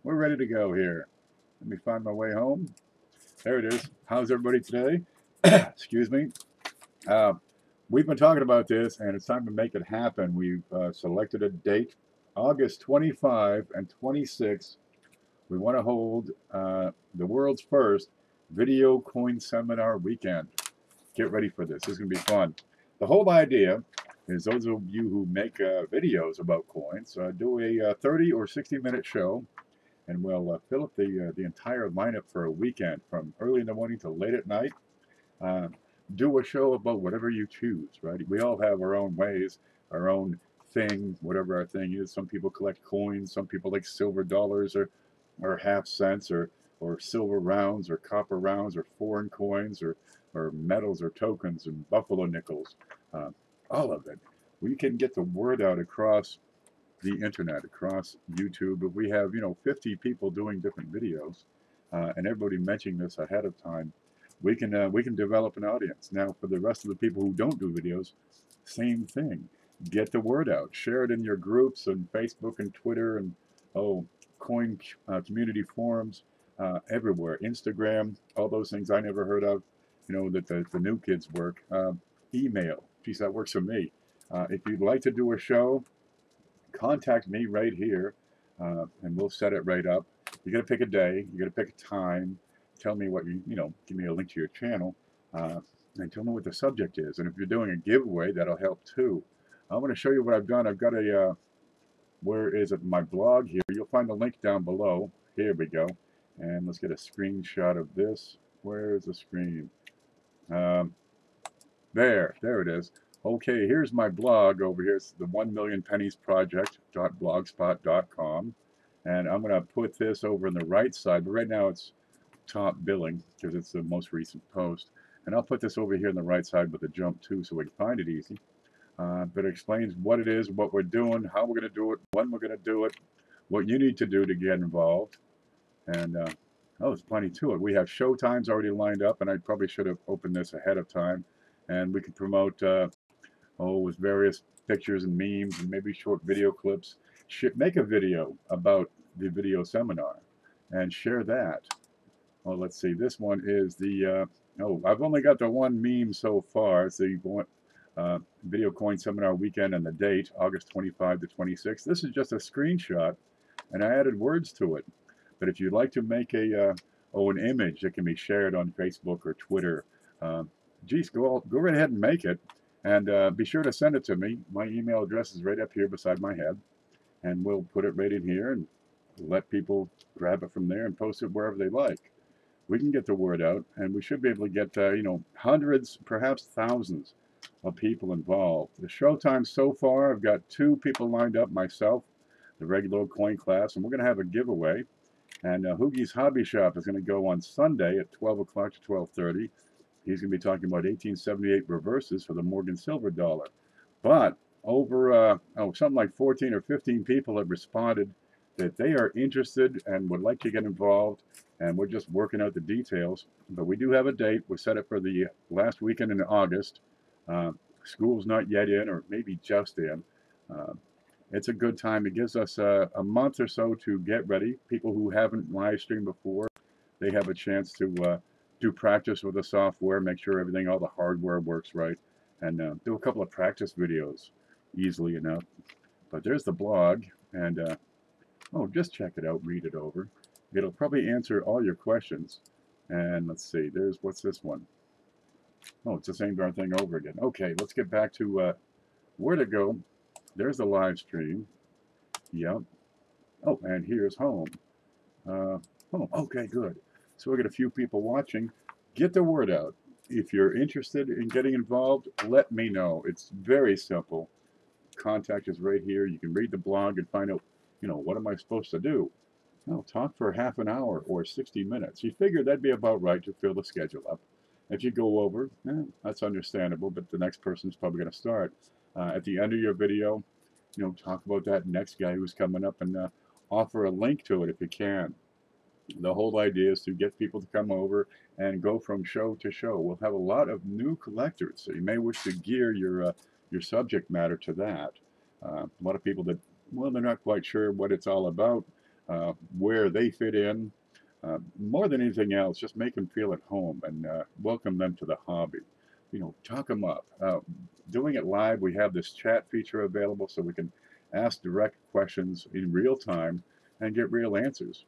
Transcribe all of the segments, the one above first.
we're ready to go here. Let me find my way home. There it is. How's everybody today? Excuse me. We've been talking about this, and it's time to make it happen. We've selected a date, August 25 and 26. We want to hold the world's first video coin seminar weekend. Get ready for this. This is going to be fun. The whole idea is those of you who make videos about coins, do a 30 or 60-minute show, and we'll fill up the entire lineup for a weekend from early in the morning to late at night. Do a show about whatever you choose, right? We all have our own ways, our own thing, whatever our thing is. Some people collect coins, some people like silver dollars or half cents or silver rounds or copper rounds or foreign coins or metals or tokens and buffalo nickels. All of it. We can get the word out across the internet, across YouTube. If we have 50 people doing different videos and everybody mentioning this ahead of time, we can develop an audience. Now, for the rest of the people who don't do videos, same thing. Get the word out. Share it in your groups and Facebook and Twitter and coin community forums everywhere. Instagram, all those things I never heard of. That the new kids work. Email. Geez, that works for me. If you'd like to do a show, contact me right here, and we'll set it right up. You got to pick a day. You got to pick a time. Tell me what give me a link to your channel, and tell me what the subject is. And if you're doing a giveaway, that'll help too. I want to show you what I've done. I've got a, where is it? My blog here. You'll find the link down below. Here we go. And let's get a screenshot of this. Where is the screen? There it is. Okay, here's my blog over here. It's the 1millionpenniesproject.blogspot.com. And I'm going to put this over on the right side. But right now it's top billing because it's the most recent post. And I'll put this over here on the right side with a jump too so we can find it easy. But it explains what it is, what we're doing, how we're going to do it, when we're going to do it, what you need to do to get involved. And there's plenty to it. We have show times already lined up, and I probably should have opened this ahead of time. And we can promote with various pictures and memes and maybe short video clips. Make a video about the video seminar and share that. Well, let's see. This one is the I've only got the one meme so far. It's the video coin seminar weekend and the date, August 25 to 26. This is just a screenshot, and I added words to it. But if you'd like to make an image that can be shared on Facebook or Twitter, geez, go right ahead and make it. And be sure to send it to me. My email address is right up here beside my head. And we'll put it right in here and let people grab it from there and post it wherever they like. We can get the word out, and we should be able to get, hundreds, perhaps thousands of people involved. The show time so far, I've got 2 people lined up, myself, the regular coin class, and we're going to have a giveaway. And Hoogie's Hobby Shop is going to go on Sunday at 12 o'clock to 12:30. He's going to be talking about 1878 reverses for the Morgan silver dollar. But over, something like 14 or 15 people have responded that they are interested and would like to get involved. And we're just working out the details. But we do have a date. We set it for the last weekend in August. School's not yet in, or maybe just in. It's a good time. It gives us a month or so to get ready. People who haven't live streamed before, they have a chance to do practice with the software, make sure all the hardware works right, and do a couple of practice videos easily enough. But there's the blog, and just check it out, read it over. It'll probably answer all your questions. And let's see, what's this one? It's the same darn thing over again. Okay, let's get back to where to go. There's the live stream. Yep. And here's home. Okay, good. So we got a few people watching. Get the word out. If you're interested in getting involved, let me know. It's very simple. Contact is right here. You can read the blog and find out, what am I supposed to do? Talk for half an hour or 60 minutes. You figure that'd be about right to fill the schedule up. If you go over, that's understandable, but the next person's probably going to start. At the end of your video, talk about that next guy who's coming up and offer a link to it if you can. The whole idea is to get people to come over and go from show to show. We'll have a lot of new collectors, so you may wish to gear your subject matter to that. A lot of people that, they're not quite sure what it's all about. where they fit in. More than anything else, just make them feel at home and welcome them to the hobby. You know, talk them up. Doing it live, we have this chat feature available so we can ask direct questions in real time and get real answers.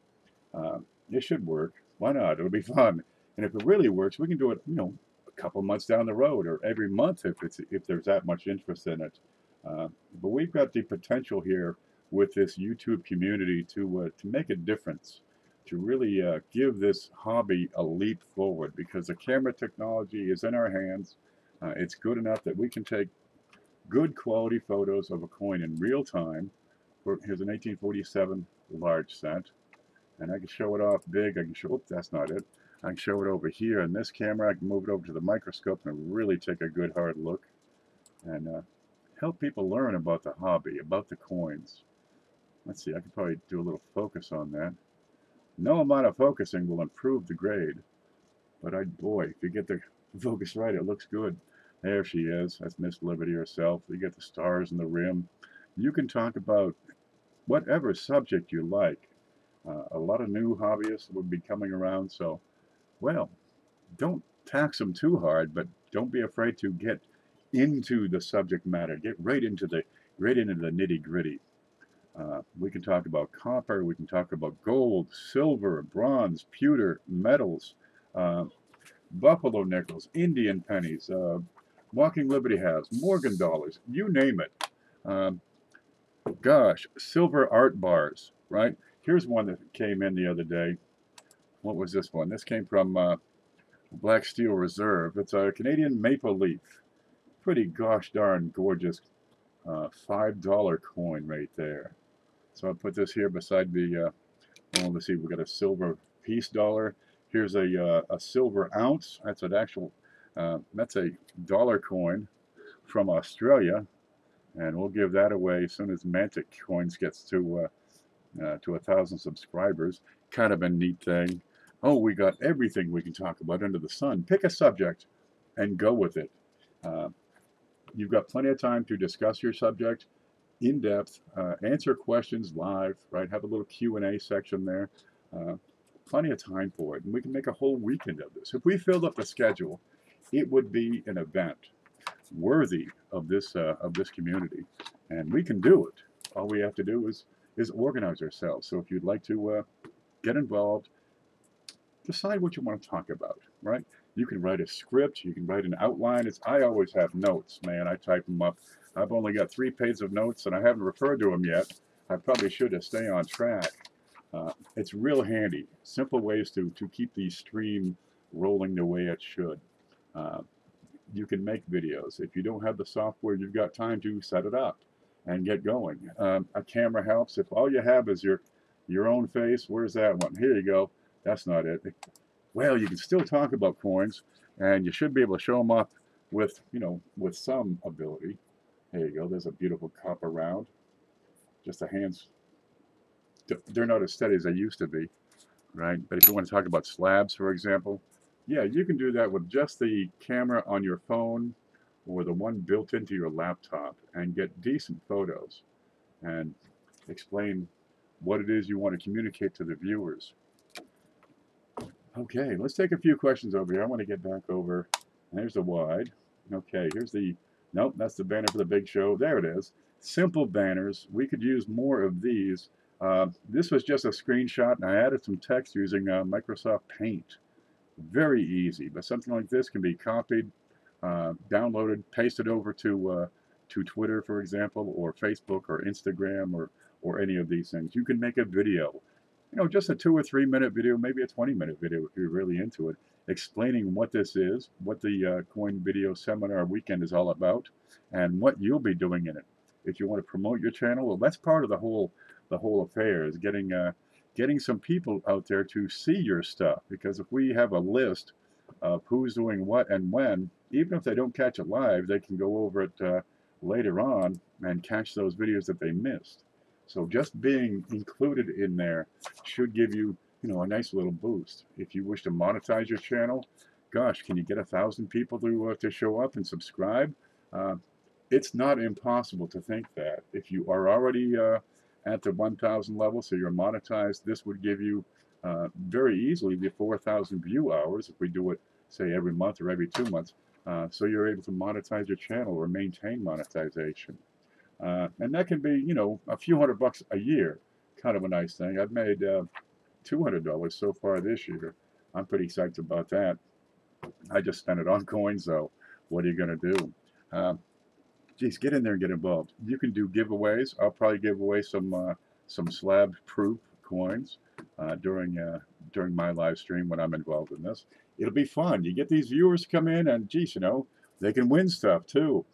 It should work. Why not? It'll be fun. And if it really works, we can do it, you know, a couple months down the road or every month if there's that much interest in it. But we've got the potential here with this YouTube community to make a difference, to really give this hobby a leap forward, because the camera technology is in our hands. It's good enough that we can take good quality photos of a coin in real time. Here's an 1847 large cent, and I can show it off big. I can show, oops, that's not it. I can show it over here in this camera. I can move it over to the microscope and really take a good hard look and help people learn about the hobby, about the coins. Let's see, I could probably do a little focus on that. No amount of focusing will improve the grade, but boy, if you get the focus right, it looks good. There she is. That's Miss Liberty herself. You get the stars in the rim. You can talk about whatever subject you like. A lot of new hobbyists will be coming around, so, well, don't tax them too hard, but don't be afraid to get into the subject matter. Get right into the nitty-gritty. We can talk about copper, we can talk about gold, silver, bronze, pewter, metals, buffalo nickels, Indian pennies, walking liberty halves, Morgan dollars, you name it. Gosh, silver art bars, right? Here's one that came in the other day. What was this one? This came from Black Steel Reserve. It's a Canadian maple leaf. Pretty gosh darn gorgeous $5 coin right there. So I'll put this here beside the, well, let's see, we've got a silver piece dollar. Here's a silver ounce. That's an actual, that's a dollar coin from Australia. And we'll give that away as soon as Mantic Coins gets to 1,000 subscribers. Kind of a neat thing. Oh, we got everything we can talk about under the sun. Pick a subject and go with it. You've got plenty of time to discuss your subject in depth, answer questions live, right? Have a little Q&A section there. Plenty of time for it, and we can make a whole weekend of this. If we filled up the schedule, it would be an event worthy of this community, and we can do it. All we have to do is organize ourselves. So if you'd like to get involved, decide what you want to talk about, right? You can write a script, you can write an outline. I always have notes, man. I type them up. I've only got 3 pages of notes, and I haven't referred to them yet. I probably should to stay on track. It's real handy. Simple ways to keep the stream rolling the way it should. You can make videos. If you don't have the software, you've got time to set it up and get going. A camera helps. If all you have is your own face, where's that one? Here you go. That's not it. Well, you can still talk about coins, and you should be able to show them off with, you know, with some ability. There you go. There's a beautiful copper round. Just the hands, they're not as steady as they used to be, right? But if you want to talk about slabs, for example, yeah, you can do that with just the camera on your phone or the one built into your laptop and get decent photos and explain what it is you want to communicate to the viewers. Okay, let's take a few questions over here. I want to get back over. There's the wide. Okay, here's the, nope, that's the banner for the big show. There it is. Simple banners. We could use more of these. This was just a screenshot, and I added some text using Microsoft Paint. Very easy, but something like this can be copied, downloaded, pasted over to Twitter, for example, or Facebook, or Instagram, or any of these things. You can make a video. You know, just a 2 or 3 minute video, maybe a 20-minute video if you're really into it, explaining what this is, what the Coin Video Seminar Weekend is all about, and what you'll be doing in it. If you want to promote your channel, well, that's part of the whole affair, is getting some people out there to see your stuff. Because if we have a list of who's doing what and when, even if they don't catch it live, they can go over it later on and catch those videos that they missed. So just being included in there should give you, you know, a nice little boost. If you wish to monetize your channel, gosh, can you get 1,000 people to show up and subscribe? It's not impossible to think that. If you are already at the 1,000 level, so you're monetized. This would give you very easily the 4,000 view hours if we do it, say, every month or every 2 months. So you're able to monetize your channel or maintain monetization. And that can be, you know, a few $100 a year. Kind of a nice thing. I've made $200 so far this year. I'm pretty psyched about that. I just spent it on coins, though. What are you going to do? Geez, get in there and get involved. You can do giveaways. I'll probably give away some slab-proof coins during my live stream when I'm involved in this. It'll be fun. You get these viewers come in, and geez, you know, they can win stuff too.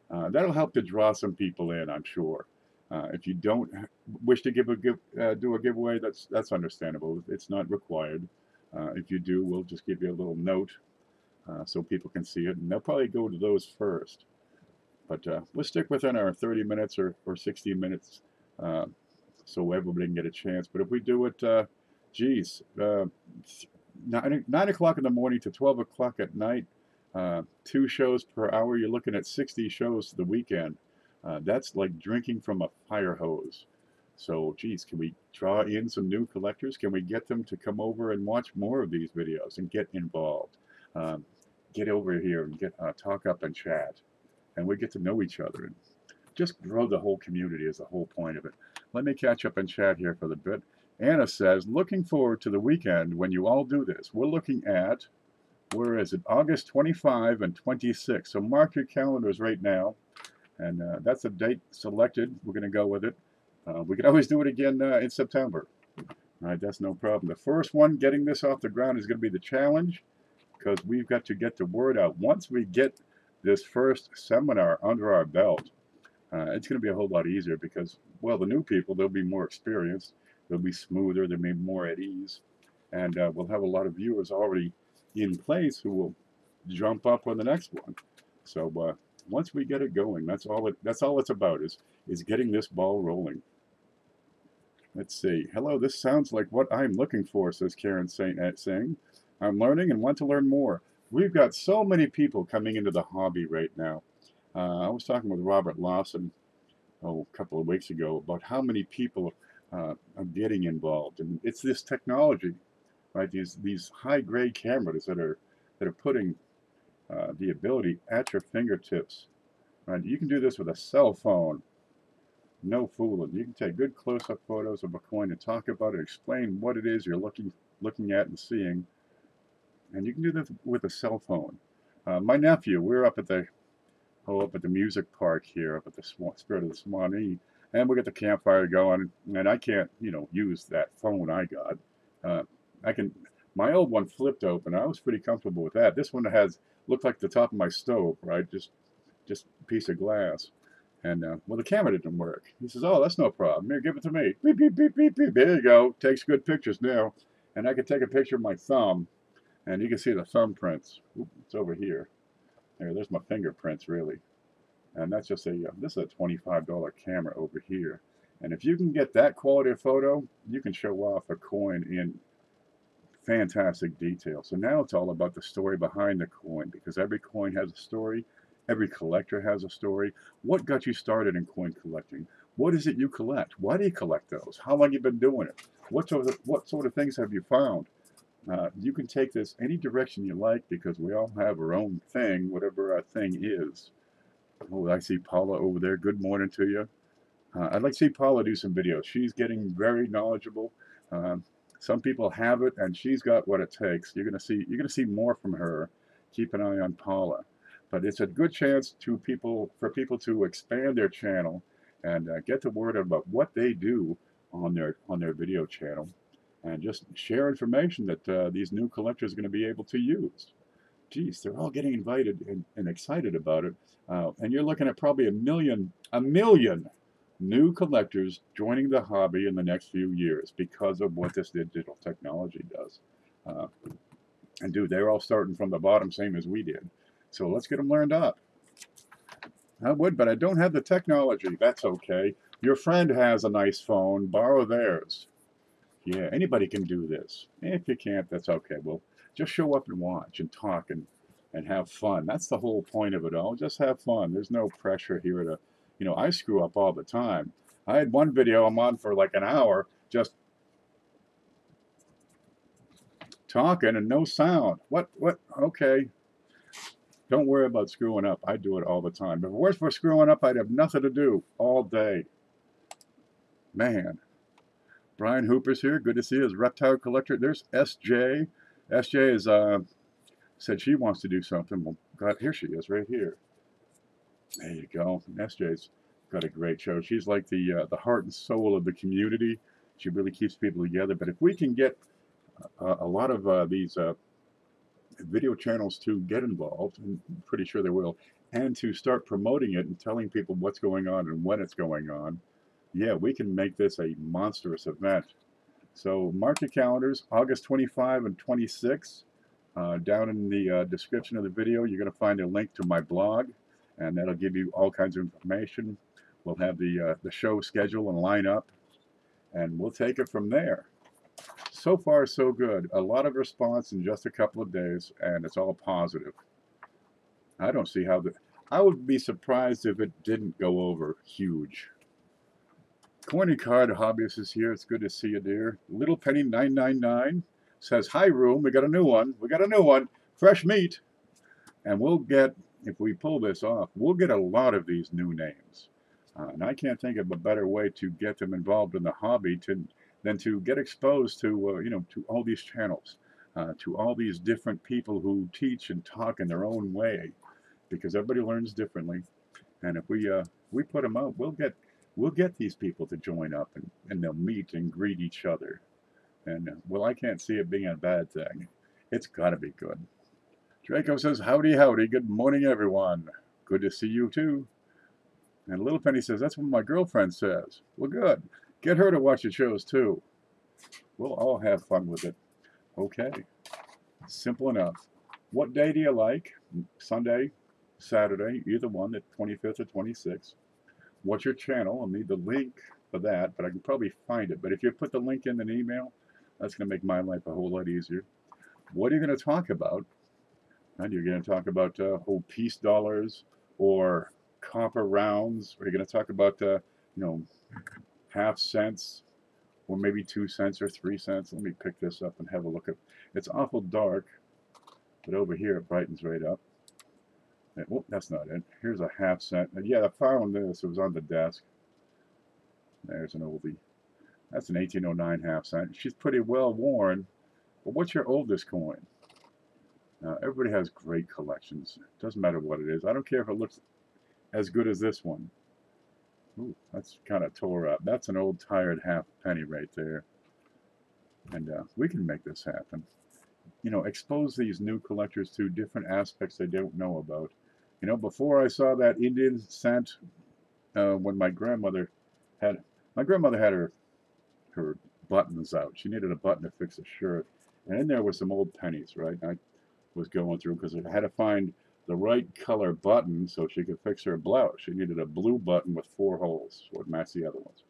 That'll help to draw some people in, I'm sure. If you don't wish to do a giveaway, that's understandable. It's not required. If you do, we'll just give you a little note so people can see it, and they'll probably go to those first. But let's stick within our 30 minutes or 60 minutes so everybody can get a chance. But if we do it, 9 o'clock in the morning to 12 o'clock at night, 2 shows per hour, you're looking at 60 shows the weekend. That's like drinking from a fire hose. So, geez, can we draw in some new collectors? Can we get them to come over and watch more of these videos and get involved? Get over here and get talk up and chat. And we get to know each other and just grow the whole community is the whole point of it. Let me catch up and chat here for the bit. Anna says, looking forward to the weekend when you all do this. We're looking at, where is it, August 25 and 26. So mark your calendars right now. And that's a date selected. We're going to go with it. We could always do it again in September. All right, that's no problem. The first one getting this off the ground is going to be the challenge because we've got to get the word out. Once we get this first seminar under our belt, it's going to be a whole lot easier because, well, the new people, they'll be more experienced, they'll be smoother, they'll be more at ease, and we'll have a lot of viewers already in place who will jump up on the next one. So once we get it going, that's all it's about is getting this ball rolling. Let's see. Hello, this sounds like what I'm looking for, says Karen Singh. I'm learning and want to learn more. We've got so many people coming into the hobby right now. I was talking with Robert Lawson a couple of weeks ago about how many people are getting involved, and it's this technology, right? These high-grade cameras that are putting the ability at your fingertips. Right? You can do this with a cell phone. No fooling. You can take good close-up photos of a coin and talk about it, explain what it is you're looking at and seeing. And you can do this with a cell phone. My nephew, we're up at the music park here, up at the Spirit of the Swanee, and we got the campfire going. And I can't, you know, use that phone I got. My old one flipped open. I was pretty comfortable with that. This one looked like the top of my stove, right? Just a piece of glass. And well, the camera didn't work. He says, "Oh, that's no problem. Here, give it to me. Beep, beep, beep, beep, beep. There you go. Takes good pictures now." And I could take a picture of my thumb. And you can see the thumbprints. Oop, it's over here. There's my fingerprints, really. And that's just this is a $25 camera over here. And if you can get that quality of photo, you can show off a coin in fantastic detail. So now it's all about the story behind the coin, because every coin has a story. Every collector has a story. What got you started in coin collecting? What is it you collect? Why do you collect those? How long have you been doing it? What sort of things have you found? You can take this any direction you like because we all have our own thing, whatever our thing is. Oh, I see Paula over there. Good morning to you. I'd like to see Paula do some videos. She's getting very knowledgeable. Some people have it, and she's got what it takes. You're gonna see more from her. Keep an eye on Paula. But it's a good chance for people to expand their channel and get the word about what they do on their video channel. And just share information that these new collectors are going to be able to use. Geez, they're all getting invited and excited about it. And you're looking at probably a million new collectors joining the hobby in the next few years because of what this digital technology does. And dude, they're all starting from the bottom, same as we did. So let's get them learned up. I would, but I don't have the technology. That's okay. Your friend has a nice phone. Borrow theirs. Yeah, anybody can do this. If you can't, that's okay. Well, just show up and watch and talk and have fun. That's the whole point of it all. Just have fun. There's no pressure here to, you know, I screw up all the time. I had one video I'm on for like an hour just talking and no sound. What? Okay. Don't worry about screwing up. I do it all the time. If it weren't for screwing up, I'd have nothing to do all day. Man. Brian Hooper's here. Good to see you as Reptile Collector. There's SJ. SJ is said she wants to do something. Well, God, here she is, right here. There you go. SJ's got a great show. She's like the heart and soul of the community. She really keeps people together. But if we can get a lot of these video channels to get involved, and I'm pretty sure they will, and to start promoting it and telling people what's going on and when it's going on, yeah, we can make this a monstrous event. So mark your calendars, August 25 and 26. Down in the description of the video, you're going to find a link to my blog, and that'll give you all kinds of information. We'll have the show schedule and line up, and we'll take it from there. So far, so good. A lot of response in just a couple of days, and it's all positive. I don't see how I would be surprised if it didn't go over huge. Coin Card Hobbyist is here. It's good to see you, dear. Little Penny 999 says, "Hi, room. We got a new one. We got a new one. Fresh meat." And we'll get, if we pull this off, we'll get a lot of these new names. And I can't think of a better way to get them involved in the hobby than to get exposed to, you know, to all these channels, to all these different people who teach and talk in their own way, because everybody learns differently. And if we put them out, we'll get these people to join up, and they'll meet and greet each other. And well, I can't see it being a bad thing. It's got to be good. Draco says, "Howdy, howdy. Good morning, everyone. Good to see you too." And Little Penny says, "That's what my girlfriend says." Well, good. Get her to watch the shows too. We'll all have fun with it. Okay. Simple enough. What day do you like? Sunday, Saturday, either one, the 25th or 26th. What's your channel? I'll need the link for that, but I can probably find it. But if you put the link in an email, that's going to make my life a whole lot easier. What are you going to talk about? And you're going to talk about peace dollars or copper rounds, or you're going to talk about you know, half cents, or maybe 2 cents or 3 cents. Let me pick this up and have a look at. It's awful dark, but over here it brightens right up. And, oh, that's not it. Here's a half cent. And yeah, I found this. It was on the desk. There's an oldie. That's an 1809 half cent. She's pretty well worn. But what's your oldest coin? Everybody has great collections. It doesn't matter what it is. I don't care if it looks as good as this one. Ooh, that's kind of tore up. That's an old tired half penny right there. And we can make this happen. You know, expose these new collectors to different aspects they don't know about. You know, before I saw that Indian cent, when my grandmother had her buttons out. She needed a button to fix a shirt. And in there was some old pennies, right? I was going through because I had to find the right color button so she could fix her blouse. She needed a blue button with 4 holes so it matched the other ones.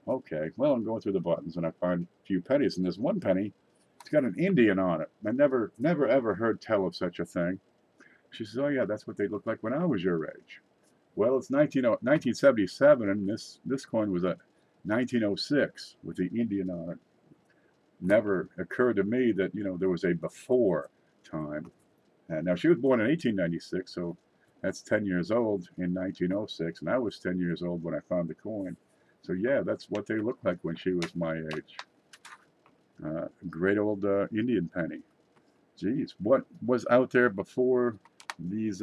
Okay, well, I'm going through the buttons and I find a few pennies, and this one penny, it's got an Indian on it. I never ever heard tell of such a thing. She says, "Oh yeah, that's what they looked like when I was your age." Well, it's 1977, and this coin was a 1906 with the Indian on it. Never occurred to me that, you know, there was a before time. And now she was born in 1896, so that's 10 years old in 1906, and I was 10 years old when I found the coin. So yeah, that's what they looked like when she was my age. Great old Indian penny. Geez, what was out there before these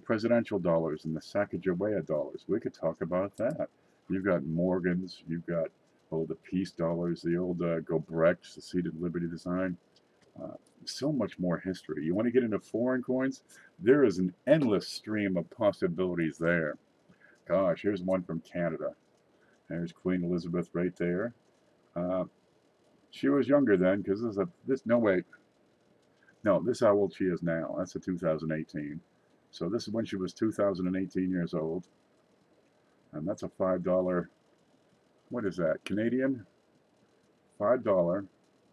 presidential dollars and the Sacagawea dollars? We could talk about that. You've got Morgans, you've got the peace dollars, the old Gobrechts, the seated Liberty design. So much more history. You want to get into foreign coins? There is an endless stream of possibilities there. Gosh, here's one from Canada. There's Queen Elizabeth right there. She was younger then, because this is how old she is now. That's a 2018. So this is when she was 2018 years old. And that's a $5, what is that, Canadian? $5,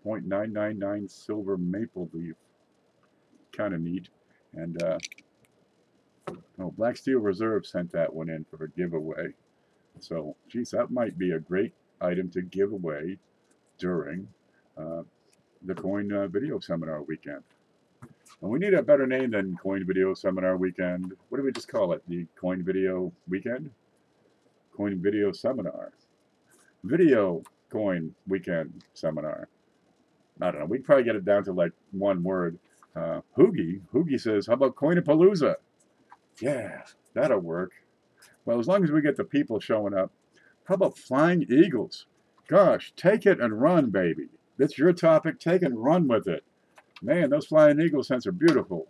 0.999 silver maple leaf. Kind of neat. And Black Steel Reserve sent that one in for a giveaway. So, geez, that might be a great item to give away during uh, the Coin Video Seminar weekend. And we need a better name than Coin Video Seminar Weekend. What do we just call it? The Coin Video Weekend? Coin Video Seminar. Video Coin Weekend Seminar. I don't know. We can probably get it down to like one word. Hoogie says, how about Coinapalooza? Yeah, that'll work. Well, as long as we get the people showing up. How about Flying Eagles? Gosh, take it and run, baby. That's your topic. Take it and run with it. Man, those Flying Eagle scents are beautiful.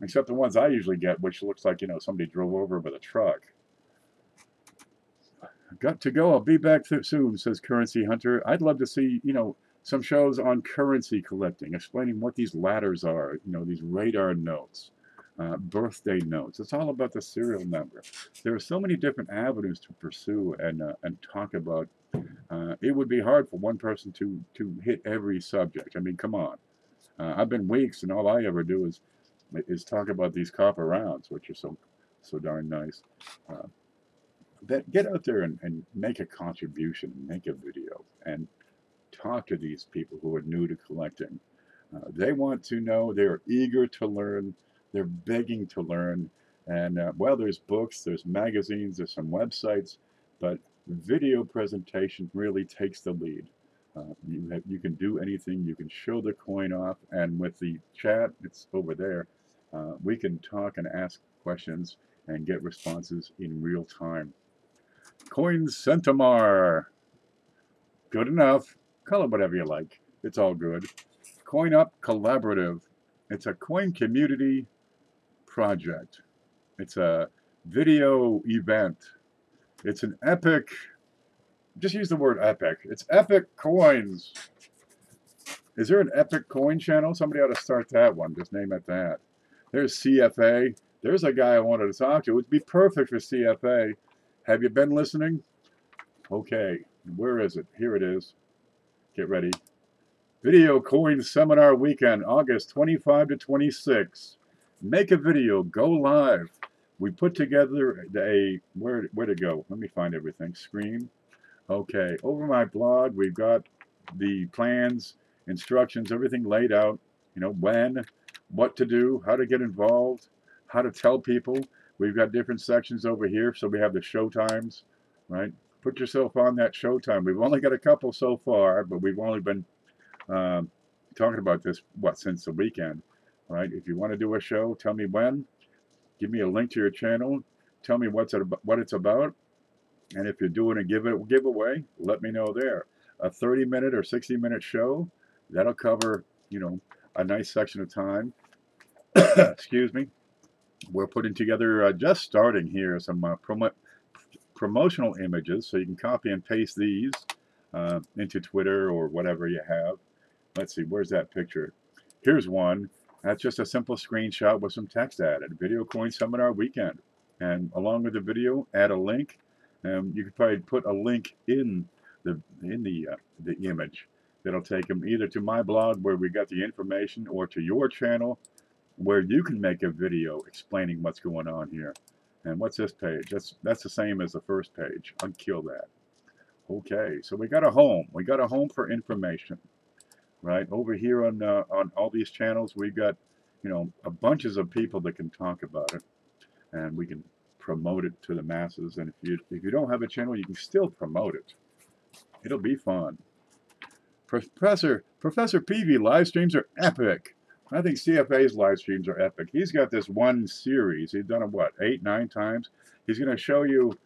Except the ones I usually get, which looks like, somebody drove over with a truck. Got to go. I'll be back soon, says Currency Hunter. I'd love to see, some shows on currency collecting, explaining what these ladders are, these radar notes, birthday notes. It's all about the serial number. There are so many different avenues to pursue and talk about. It would be hard for one person to hit every subject. I mean, come on. I've been weeks, and all I ever do is talk about these copper rounds, which are so darn nice. Get out there and make a contribution, make a video, and talk to these people who are new to collecting. They want to know, they're eager to learn, they're begging to learn, and well, there's books, there's magazines, there's some websites, but video presentation really takes the lead. You can do anything, you can show the coin off, and with the chat, it's over there, we can talk and ask questions and get responses in real time. Coin Centimar. Good enough. Call it whatever you like. It's all good. Coin Up Collaborative. It's a coin community project. It's a video event. It's an epic, just use the word epic. It's epic coins. Is there an epic coin channel? Somebody ought to start that one. Just name it that. There's CFA. There's a guy I wanted to talk to. It would be perfect for CFA. Have you been listening? Okay. Where is it? Here it is. Get ready. Video Coin Seminar Weekend, August 25 to 26. Make a video. Go live. We put together where to go? Let me find everything. Screen. Okay. Over my blog, we've got the plans, instructions, everything laid out. When, what to do, how to get involved, how to tell people. We've got different sections over here. So we have the show times, right? Put yourself on that show time. We've only got a couple so far, but we've only been talking about this, since the weekend, right? If you want to do a show, tell me when. Give me a link to your channel. Tell me what it's about. And if you're doing a giveaway, let me know there. A 30-minute or 60-minute show, that'll cover, a nice section of time. Excuse me. We're putting together, just starting here, some promotional images, so you can copy and paste these into Twitter or whatever you have. Let's see, where's that picture? Here's one. That's just a simple screenshot with some text added. Video Coin Seminar Weekend. And along with the video, add a link. You could probably put a link in the image that'll take them either to my blog where we got the information, or to your channel where you can make a video explaining what's going on here. And what's this page? That's the same as the first page. I'd kill that. Okay, so we got a home. We got a home for information, right? Over here on all these channels, we got, a bunches of people that can talk about it, and we can promote it to the masses. And if you don't have a channel, you can still promote it. It'll be fun. Professor PV live streams are epic. I think CFA's live streams are epic. He's got this one series. He's done it, 8, 9 times? He's going to show you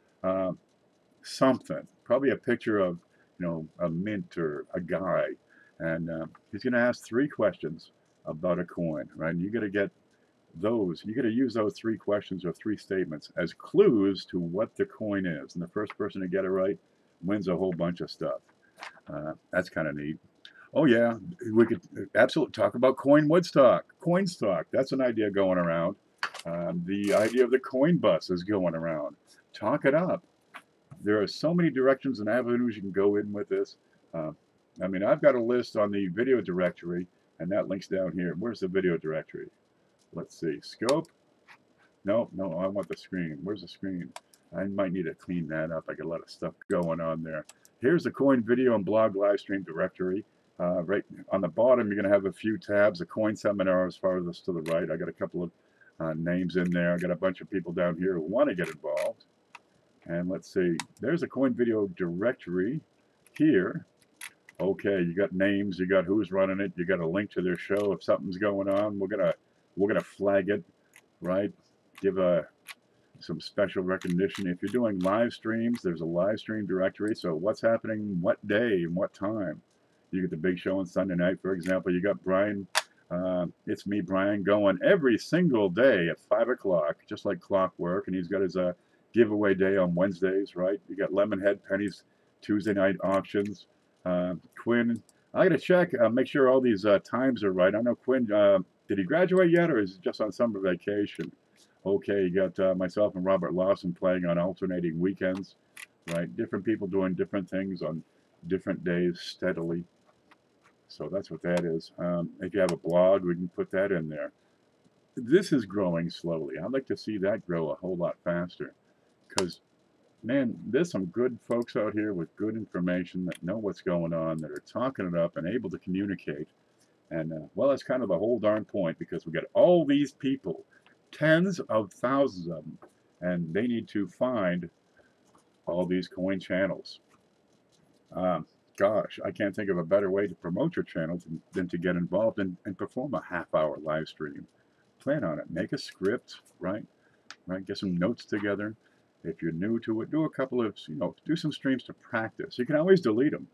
something, probably a picture of, a mint or a guy. And he's going to ask 3 questions about a coin, right? And you got to get those. You got to use those 3 questions or 3 statements as clues to what the coin is. And the first person to get it right wins a whole bunch of stuff. That's kind of neat. Oh yeah, we could absolutely talk about coin Woodstock. Coinstock, that's an idea going around. The idea of the coin bus is going around. Talk it up. There are so many directions and avenues you can go in with this. I mean, I've got a list on the video directory, and that links down here. Where's the video directory? Let's see. Scope. No, no, I want the screen. Where's the screen? I might need to clean that up. I got a lot of stuff going on there. Here's the coin video and blog live stream directory. Right on the bottom, you're going to have a few tabs. The coin seminar as far as this to the right. I got a couple of names in there. I got a bunch of people down here who want to get involved. And let's see. There's a coin video directory here. Okay, you got names. You got who's running it. You got a link to their show. If something's going on, we're gonna flag it, right? Give some special recognition. If you're doing live streams, there's a live stream directory. So what's happening, what day, and what time? You get the big show on Sunday night, for example. You got Brian, it's me, Brian, going every single day at 5 o'clock, just like clockwork. And he's got his giveaway day on Wednesdays, right? You got Lemonhead Pennies Tuesday night auctions. Quinn, I got to check, make sure all these times are right. I know Quinn, did he graduate yet, or is he just on summer vacation? Okay, you got myself and Robert Lawson playing on alternating weekends, right? Different people doing different things on different days steadily. So that's what that is. If you have a blog, we can put that in there. This is growing slowly. I'd like to see that grow a whole lot faster because, man, there's some good folks out here with good information that know what's going on, that are talking it up and able to communicate. And, well, that's kind of the whole darn point because we got all these people, tens of thousands of them, and they need to find all these coin channels. Gosh, I can't think of a better way to promote your channel than to get involved and perform a half-hour live stream. Plan on it. Make a script, right? Get some notes together. If you're new to it, do a couple of, do some streams to practice. You can always delete them.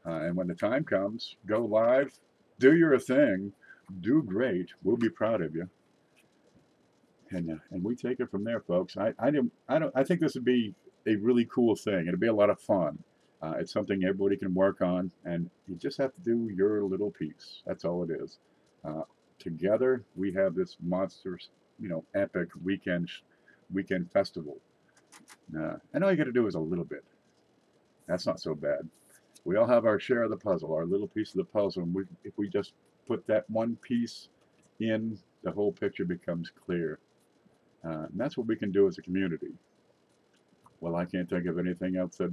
And when the time comes, go live, do your thing, do great. We'll be proud of you. And we take it from there, folks. I think this would be a really cool thing. It'd be a lot of fun. It's something everybody can work on, and you just have to do your little piece. That's all it is. Together, we have this monstrous, epic weekend festival. And all you got to do is a little bit. That's not so bad. We all have our share of the puzzle, our little piece of the puzzle, and if we just put that one piece in, the whole picture becomes clear. And that's what we can do as a community. Well, I can't think of anything else that,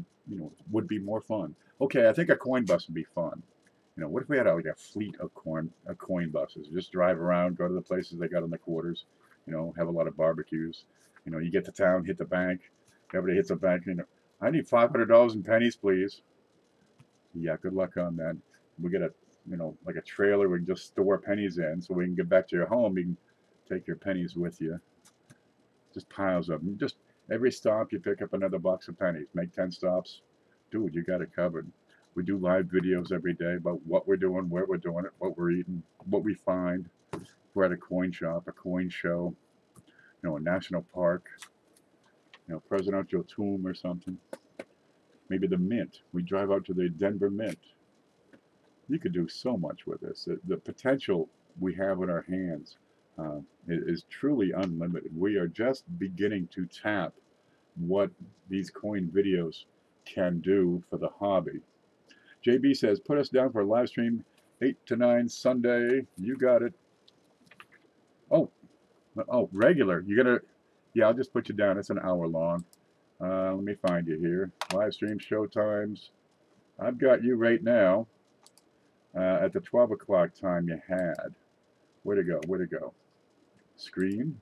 would be more fun. Okay, I think a coin bus would be fun. What if we had like a fleet of coin buses? Just drive around, go to the places they got in the quarters, have a lot of barbecues. You get to town, hit the bank. Everybody hits a bank. I need $500 in pennies, please. Yeah, good luck on that. We get a, like a trailer we can just store pennies in, so we can get back to your home. You can take your pennies with you. Just piles of them. Just every stop you pick up another box of pennies. Make 10 stops. Dude, you got it covered. We do live videos every day about what we're doing, where we're doing it, what we're eating, what we find. We're at a coin shop, a coin show, a national park, presidential tomb or something. Maybe the mint. We drive out to the Denver Mint. You could do so much with this. The potential we have in our hands is truly unlimited. We are just beginning to tap what these coin videos can do for the hobby. JB says, put us down for a live stream 8 to 9 Sunday. You got it. Oh, regular. You're going to, yeah, I'll just put you down. It's an hour long. Let me find you here. Live stream show times. I've got you right now at the 12 o'clock time you had. Where'd it go? Screen.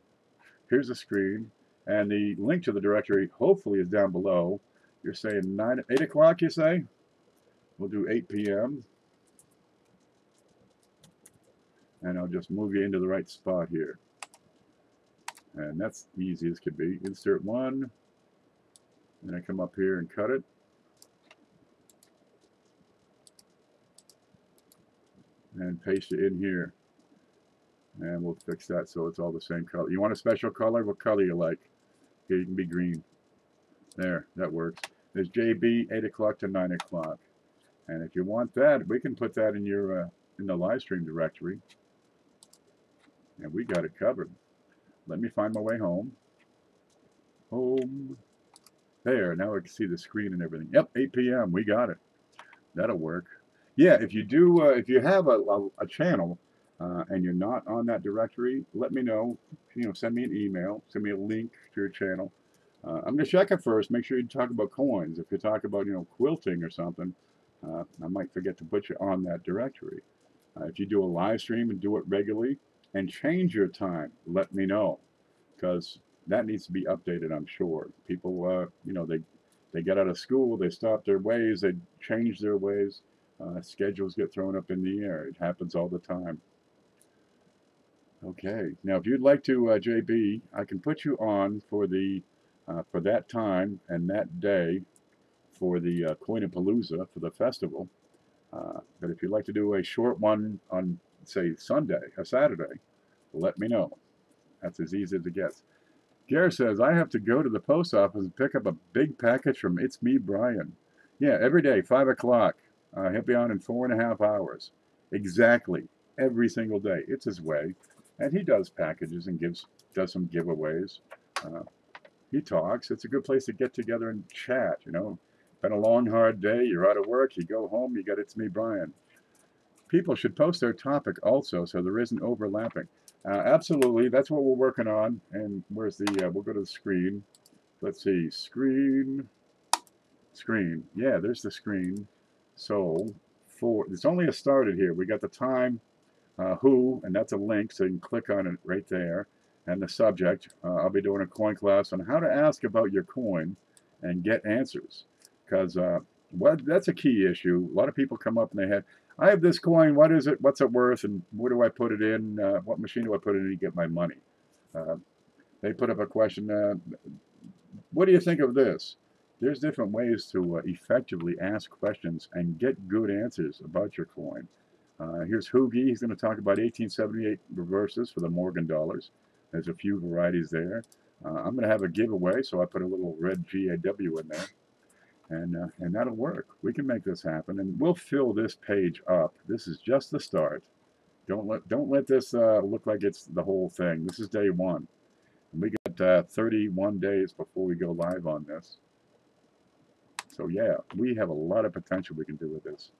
Here's the screen. And the link to the directory hopefully is down below. You're saying 8 o'clock, you say? We'll do 8 p.m. And I'll just move you into the right spot here. And that's easy as could be. Insert one. And I come up here and cut it. And paste it in here. And we'll fix that so it's all the same color. You want a special color? What color you like? Here, you can be green. There, that works. There's JB, 8 o'clock to 9 o'clock. And if you want that, we can put that in your in the live stream directory. And we got it covered. Let me find my way home. Home. There, now I can see the screen and everything. Yep, 8 p.m. We got it. That'll work. Yeah, if you do, if you have a channel and you're not on that directory, let me know. Send me an email, send me a link to your channel. I'm going to check it first. Make sure you talk about coins. If you talk about, quilting or something, I might forget to put you on that directory. If you do a live stream and do it regularly and change your time, let me know, because that needs to be updated, I'm sure. People, they get out of school, they stop their ways, they change their ways. Schedules get thrown up in the air. It happens all the time. Okay, now if you'd like to, JB, I can put you on for for that time and that day for the Coinapalooza, for the festival. But if you'd like to do a short one on, say, Sunday or Saturday, let me know. That's as easy as it gets. Gare says, I have to go to the post office and pick up a big package from It's Me, Brian. Yeah, every day, 5 o'clock. He'll be on in 4.5 hours. Exactly. Every single day. It's his way. And he does packages and does some giveaways. He talks. It's a good place to get together and chat, Been a long, hard day. You're out of work. You go home. You got It's Me, Brian. People should post their topic also so there isn't overlapping. Absolutely. That's what we're working on. And where's we'll go to the screen. Let's see. Screen. Yeah, there's the screen. So, it's only a started here. We got the time, who, and that's a link, so you can click on it right there. And the subject. I'll be doing a coin class on how to ask about your coin and get answers. Because that's a key issue. A lot of people come up and I have this coin, what is it, what's it worth, and where do I put it in, what machine do I put it in to get my money? They put up a question, what do you think of this? There's different ways to effectively ask questions and get good answers about your coin. Here's Hoogie. He's going to talk about 1878 reverses for the Morgan dollars. There's a few varieties there. I'm going to have a giveaway, so I put a little red GAW in there. And that'll work. We can make this happen, and we'll fill this page up. This is just the start. Don't let this look like it's the whole thing. This is day one, and we got 31 days before we go live on this. So yeah, we have a lot of potential we can do with this.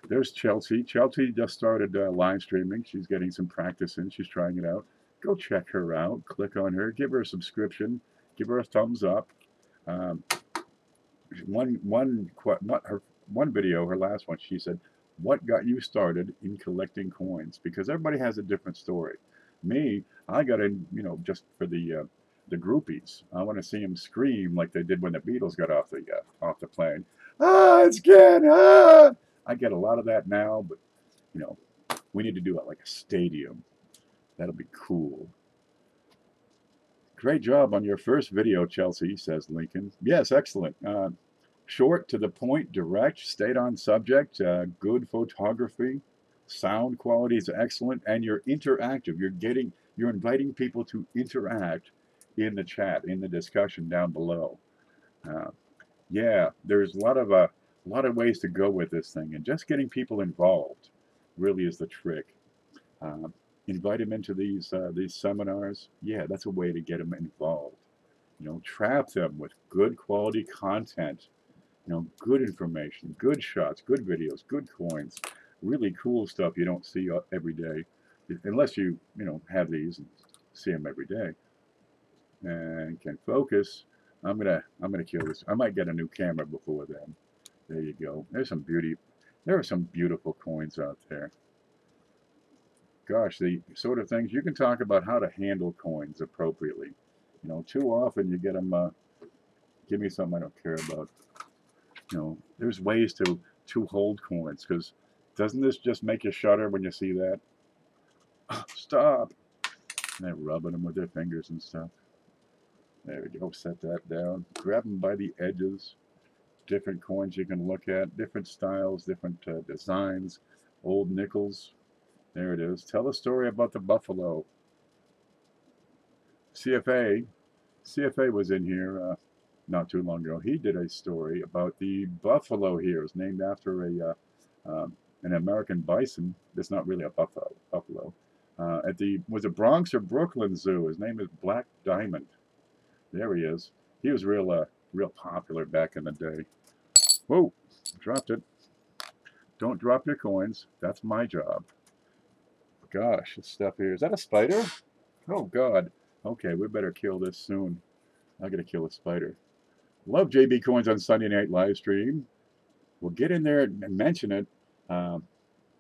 There's Chelsea. Chelsea just started live streaming. She's getting some practice in. She's trying it out. Go check her out. Click on her. Give her a subscription. Give her a thumbs up. One video, her last one, she said, what got you started in collecting coins? Because everybody has a different story. Me, I got in, just for the groupies. I want to see them scream like they did when the Beatles got off the plane. It's Ken! I get a lot of that now, but we need to do it like a stadium. That'll be cool. Great job on your first video, Chelsea, says Lincoln. Yes, excellent. Short, to the point, direct, stayed on subject, good photography, sound quality is excellent, and you're interactive. You're inviting people to interact in the chat, in the discussion down below. Yeah, there's a lot of ways to go with this thing, and just getting people involved really is the trick. Invite them into these seminars. Yeah, that's a way to get them involved. Trap them with good quality content. Good information, good shots, good videos, good coins, really cool stuff you don't see every day, unless you have these and see them every day. And can focus. I'm gonna kill this. I might get a new camera before then. There you go. There's some beauty. There are some beautiful coins out there. Gosh, the sort of things you can talk about how to handle coins appropriately. Too often you get them. Give me something I don't care about. There's ways to hold coins, because doesn't this just make you shudder when you see that? Stop! And they're rubbing them with their fingers and stuff. There we go. Set that down. Grab them by the edges. Different coins you can look at. Different styles, different designs. Old nickels. There it is. Tell a story about the buffalo. CFA was in here not too long ago. He did a story about the buffalo here. It's named after an American bison. It's not really a buffalo. Was it Bronx or Brooklyn Zoo? His name is Black Diamond. There he is. He was real popular back in the day. Whoa, dropped it. Don't drop your coins. That's my job. gosh, this stuff here. Is that a spider? Oh, God. Okay, we better kill this soon. I gotta kill a spider. Love JB Coins on Sunday night live stream. We'll get in there and mention it.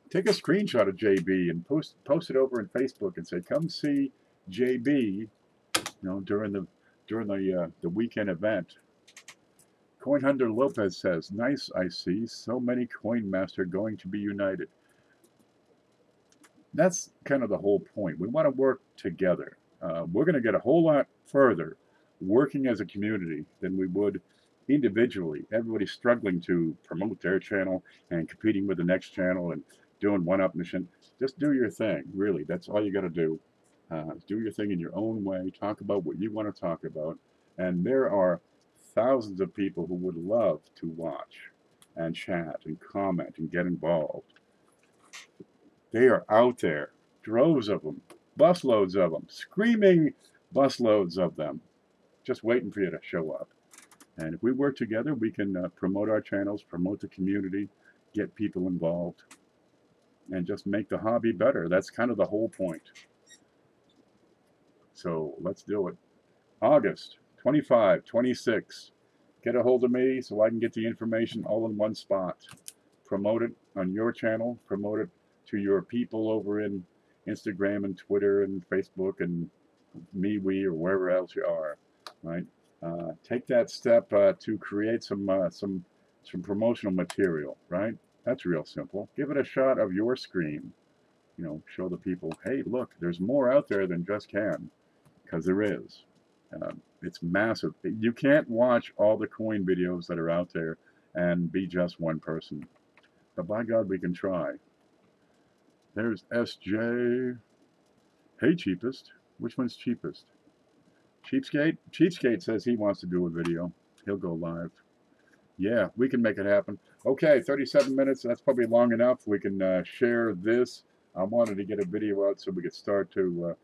Take a screenshot of JB and post it over on Facebook and say, "Come see JB." During the weekend event. Coin Hunter Lopez says, "Nice, I see. So many Coin Master going to be united." That's kind of the whole point. We want to work together. We're going to get a whole lot further working as a community than we would individually. Everybody's struggling to promote their channel and competing with the next channel and doing one-up mission. Just do your thing, really. That's all you got to do. Do your thing in your own way. Talk about what you want to talk about. And there are thousands of people who would love to watch and chat and comment and get involved. They are out there, droves of them, busloads of them, screaming busloads of them, just waiting for you to show up. And if we work together, we can promote our channels, promote the community, get people involved, and just make the hobby better. That's kind of the whole point. So let's do it. August 25, 26. Get a hold of me so I can get the information all in one spot. Promote it on your channel. Promote it to your people over in Instagram and Twitter and Facebook and MeWe or wherever else you are. Right? Take that step to create some promotional material. Right? That's real simple. Give it a shot of your screen. Show the people, hey, look, there's more out there than just Can. Because there is. It's massive. You can't watch all the coin videos that are out there and be just one person. But by God, we can try. There's SJ. Hey, cheapest. Which one's cheapest? Cheapskate? Cheapskate says he wants to do a video. He'll go live. Yeah, we can make it happen. Okay, 37 minutes. That's probably long enough. We can share this. I wanted to get a video out so we could start to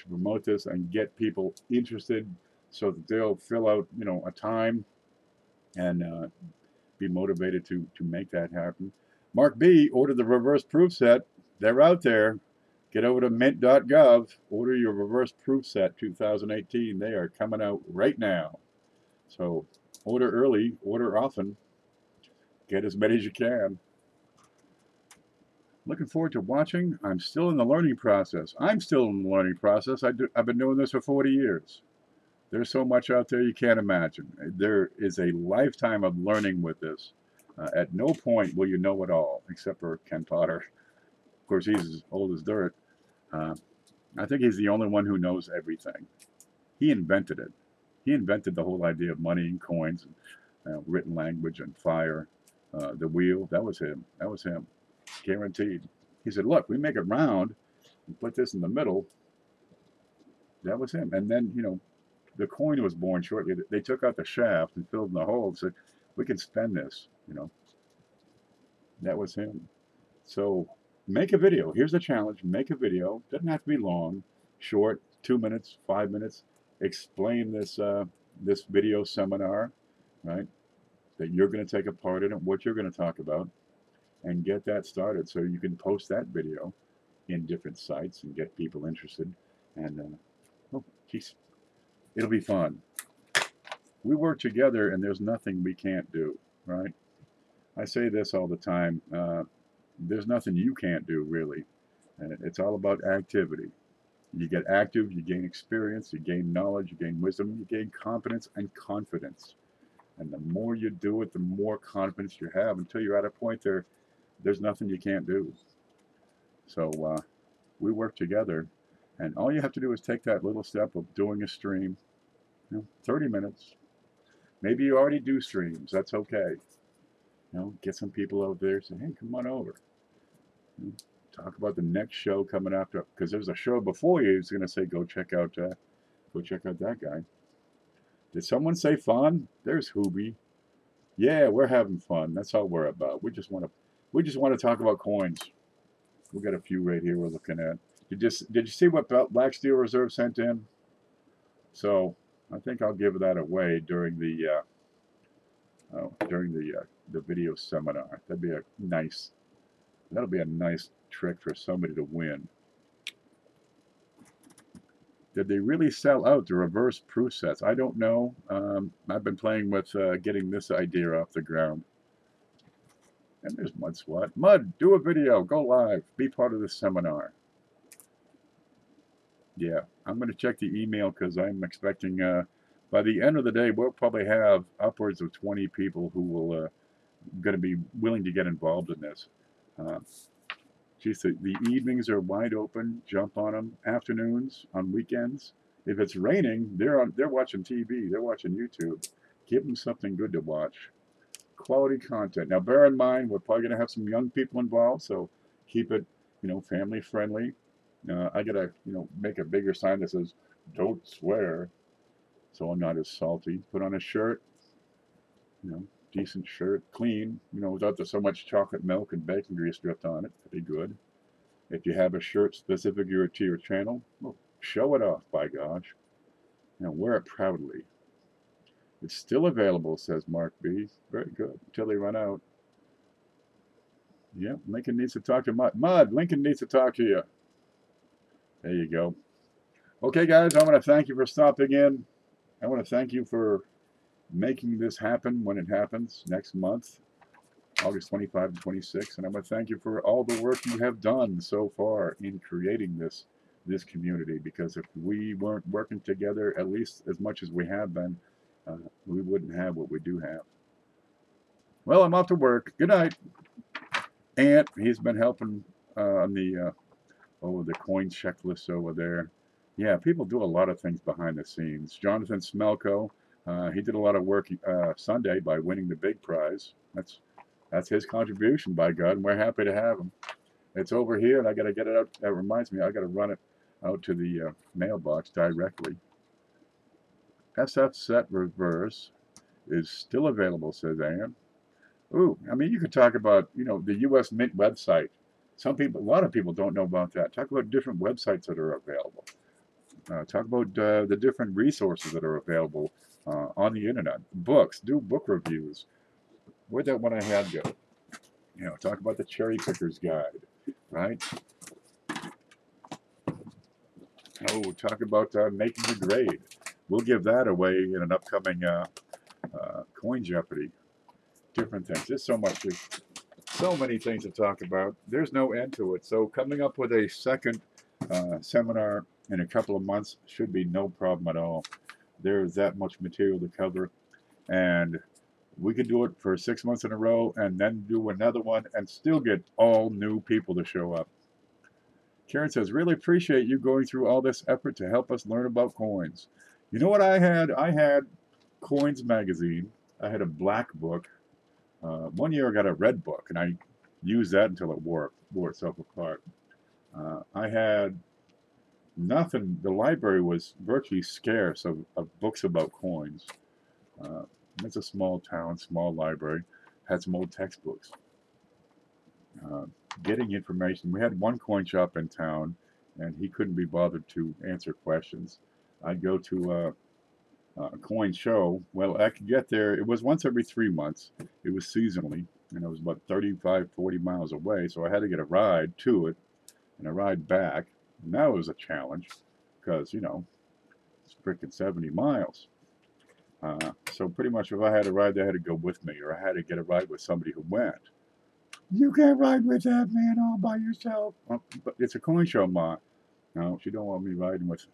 promote this and get people interested so that they'll fill out, a time and be motivated to make that happen. Mark B ordered the reverse proof set. They're out there. Get over to mint.gov. Order your reverse proof set 2018. They are coming out right now. So order early, order often. Get as many as you can. Looking forward to watching. I'm still in the learning process. I'm still in the learning process. I've been doing this for 40 years. There's so much out there you can't imagine. There is a lifetime of learning with this. At no point will you know it all, except for Ken Potter. Of course, he's as old as dirt. I think he's the only one who knows everything. He invented it. He invented the whole idea of money and coins, and written language and fire. The wheel, that was him. That was him. Guaranteed. He said, look, we make it round and put this in the middle. That was him. And then, the coin was born shortly. They took out the shaft and filled in the hole and said, we can spend this, That was him. So make a video. Here's the challenge. Make a video. Doesn't have to be long, short, 2 minutes, 5 minutes. Explain this this video seminar, right? That you're going to take a part in it, what you're going to talk about, and get that started so you can post that video in different sites and get people interested. And it'll be fun. We work together and there's nothing we can't do, right? I say this all the time. There's nothing you can't do, really. And it's all about activity. You get active, you gain experience, you gain knowledge, you gain wisdom, you gain competence and confidence. And the more you do it, the more confidence you have until you're at a point there's nothing you can't do. So we work together, and all you have to do is take that little step of doing a stream, 30 minutes. Maybe you already do streams. That's okay. Get some people out there. Say, hey, come on over. Talk about the next show coming after, because there's a show before you. He's going to say, go check out that guy. Did someone say fun? There's Hoobie. Yeah, we're having fun. That's all we're about. We just want to talk about coins. We got a few right here we're looking at. Did you see what Black Steel Reserve sent in? So I think I'll give that away during the video seminar. That'd be a nice That'll be a nice trick for somebody to win. Did they really sell out the reverse proof sets? I don't know. I've been playing with getting this idea off the ground. And there's Mud Swat. Mud, do a video. Go live. Be part of the seminar. Yeah, I'm going to check the email because I'm expecting by the end of the day, we'll probably have upwards of 20 people who will going to be willing to get involved in this. Geez, the evenings are wide open. Jump on them. Afternoons, on weekends. If it's raining, they're watching TV. They're watching YouTube. Give them something good to watch. Quality content. Now, bear in mind, we're probably going to have some young people involved, so keep it, family friendly. I gotta, make a bigger sign that says "Don't swear," so I'm not as salty. Put on a shirt, decent shirt, clean, without so much chocolate milk and bacon grease dripped on it. That'd be good. If you have a shirt specific to your channel, well, show it off, by gosh. Wear it proudly. It's still available, says Mark B. Very good. Until they run out. Yeah, Lincoln needs to talk to Mud. Mud, Lincoln needs to talk to you. There you go. Okay, guys, I want to thank you for stopping in. I want to thank you for making this happen when it happens next month, August 25 to 26. And I want to thank you for all the work you have done so far in creating this community. Because if we weren't working together, at least as much as we have been, we wouldn't have what we do have. Well, I'm off to work. Good night. Ant, he's been helping on the coin checklist over there. Yeah, people do a lot of things behind the scenes. Jonathan Smelko, he did a lot of work Sunday by winning the big prize. That's his contribution, by God, and we're happy to have him. It's over here, and I got to get it out. That reminds me, I got to run it out to the mailbox directly. SF Set Reverse is still available, says Ann. Ooh, I mean, you could talk about, the U.S. Mint website. A lot of people don't know about that. Talk about different websites that are available. Talk about the different resources that are available on the internet. Books, do book reviews. Where'd that one I had go? Talk about the Cherry Picker's Guide, right? Oh, talk about making the grade. We'll give that away in an upcoming Coin Jeopardy. Different things. There's so many things to talk about. There's no end to it. So coming up with a second seminar in a couple of months should be no problem at all. There's that much material to cover, and we could do it for 6 months in a row and then do another one and still get all new people to show up. Karen says, really appreciate you going through all this effort to help us learn about coins. You know what I had? I had Coins magazine. I had a black book. One year I got a red book, and I used that until it wore itself apart. I had nothing. The library was virtually scarce of books about coins. It's a small town, small library. Had some old textbooks. Getting information. We had one coin shop in town, and he couldn't be bothered to answer questions. I'd go to a coin show. Well, I could get there. It was once every 3 months. It was seasonally, and it was about 35, 40 miles away, so I had to get a ride to it and a ride back. And that was a challenge because, it's freaking 70 miles. So pretty much if I had a ride, they had to go with me, or I had to get a ride with somebody who went. You can't ride with that man all by yourself. Well, but it's a coin show, Ma. No, she don't want me riding with,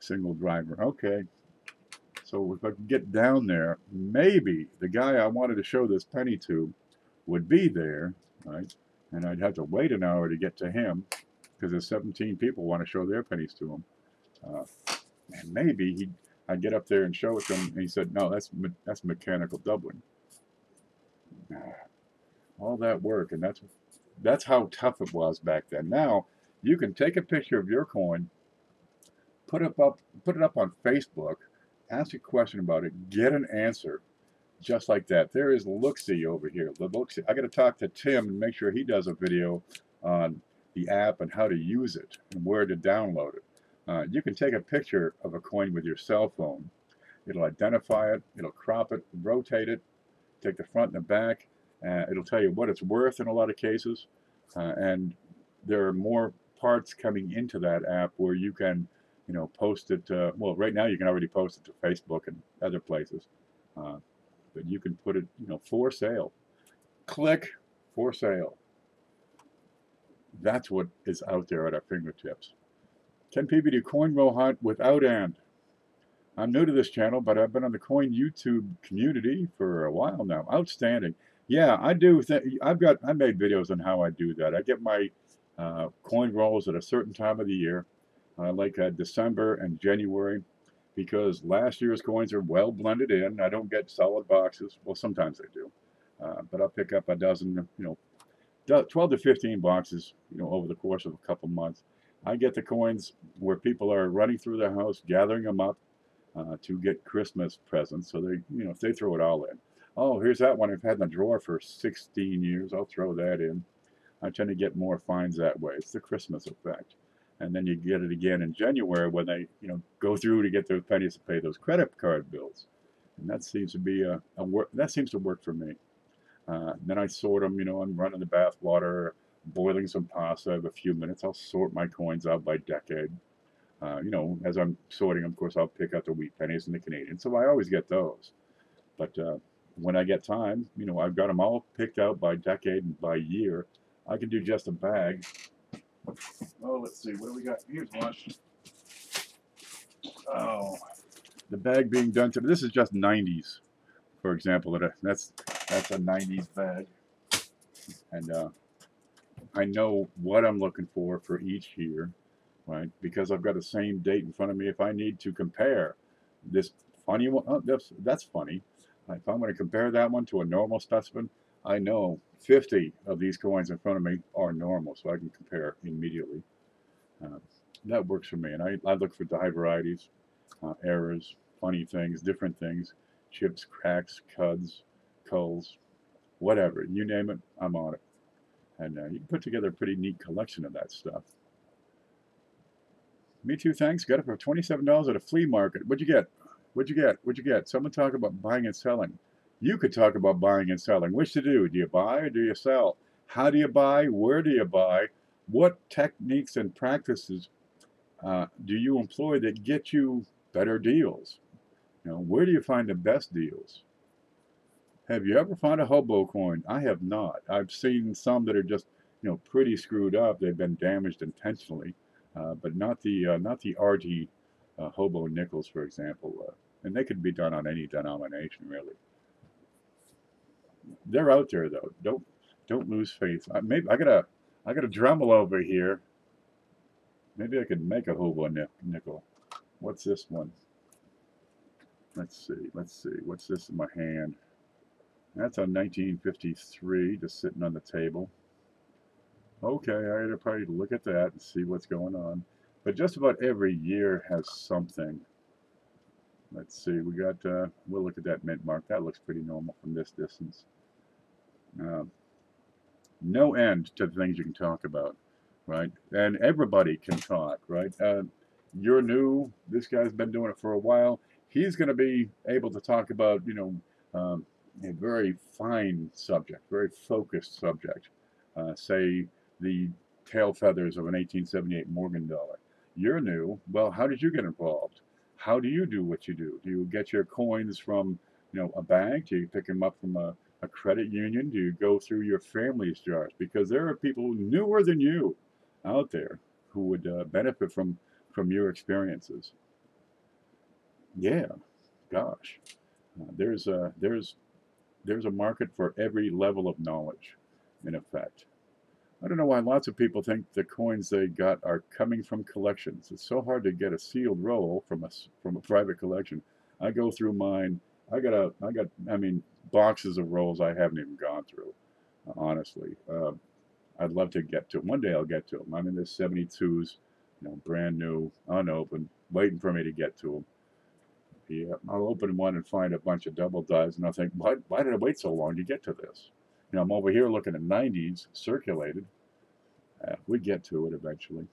single driver. Okay. So if I could get down there, maybe the guy I wanted to show this penny to would be there, right? And I'd have to wait an hour to get to him because there's 17 people want to show their pennies to him. And maybe I'd get up there and show it to him, and he said, no, that's mechanical doubling. All that work, and that's how tough it was back then. Now you can take a picture of your coin, put it up on Facebook, ask a question about it, get an answer, just like that. There is Looksy over here. The Looksy. I got to talk to Tim and make sure he does a video on the app and how to use it and where to download it. You can take a picture of a coin with your cell phone. It'll identify it. It'll crop it, rotate it, take the front and the back. It'll tell you what it's worth in a lot of cases. and there are more parts coming into that app where you can, you know, post it. Well, right now you can already post it to Facebook and other places, uh, but you can put it, you know, for sale. Click for sale. That's what is out there at our fingertips. 10 PBD coin roll hunt without end. I'm new to this channel, but I've been on the coin YouTube community for a while now. Outstanding. Yeah, I do. I made videos on how I do that. I get my coin rolls at a certain time of the year, like December and January, because last year's coins are well blended in. I don't get solid boxes. Well, sometimes I do, but I'll pick up a dozen, you know, 12 to 15 boxes, you know, over the course of a couple months. I get the coins where people are running through the house, gathering them up to get Christmas presents. So they, you know, if they throw it all in. Oh, here's that one I've had in the drawer for 16 years. I'll throw that in. I tend to get more finds that way. It's the Christmas effect. And then you get it again in January when they, you know, go through to get those pennies to pay those credit card bills. And that seems to be a work. That seems to work for me. Then I sort them. You know, I'm running the bath water, boiling some pasta. I have a few minutes. I'll sort my coins out by decade. You know, as I'm sorting, of course, I'll pick out the wheat pennies and the Canadian. So I always get those. But when I get time, you know, I've got them all picked out by decade and by year. I can do just a bag. Oh, let's see. What do we got? Here's one. Oh, the bag being done today. This is just 90s, for example. That's a 90s bag. And I know what I'm looking for each year. Right, because I've got the same date in front of me. If I need to compare this funny one, oh, that's funny. If I'm going to compare that one to a normal specimen, I know 50 of these coins in front of me are normal, so I can compare immediately. That works for me, and I look for die varieties, errors, funny things, different things, chips, cracks, cuds, culls, whatever, you name it, I'm on it. And you can put together a pretty neat collection of that stuff. Me too, thanks. Got it for $27 at a flea market. What'd you get? What'd you get? What'd you get? Someone talk about buying and selling. You could talk about buying and selling. Which to do? Do you buy or do you sell? How do you buy? Where do you buy? What techniques and practices do you employ that get you better deals? You know, where do you find the best deals? Have you ever found a hobo coin? I have not. I've seen some that are just, you know, pretty screwed up. They've been damaged intentionally. But not the RT hobo nickels, for example, and they could be done on any denomination, really. They're out there though. Don't lose faith. Maybe I got a Dremel over here. Maybe I could make a hobo nickel. What's this one? Let's see. What's this in my hand? That's a 1953, just sitting on the table. Okay, I gotta probably look at that and see what's going on. But just about every year has something. Let's see, we'll look at that mint mark. That looks pretty normal from this distance. No end to the things you can talk about, right? And everybody can talk, right? You're new. This guy's been doing it for a while. He's going to be able to talk about, you know, a very fine subject, very focused subject. Say, the tail feathers of an 1878 Morgan dollar. You're new. Well, how did you get involved? How do you do what you do? Do you get your coins from, you know, a bank? Do you pick them up from a credit union? Do you go through your family's jars? Because there are people newer than you out there who would benefit from your experiences. Yeah, gosh, there's a market for every level of knowledge, in effect. I don't know why lots of people think the coins they got are coming from collections. It's so hard to get a sealed roll from a private collection. I go through mine. I mean, boxes of rolls I haven't even gone through. Honestly, I'd love to get to them. One day I'll get to them. I'm in the 72s, you know, brand new, unopened, waiting for me to get to them. Yeah, I'll open one and find a bunch of double dies, and I'll think, why did I wait so long to get to this? You know, I'm over here looking at 90s circulated. We get to it eventually.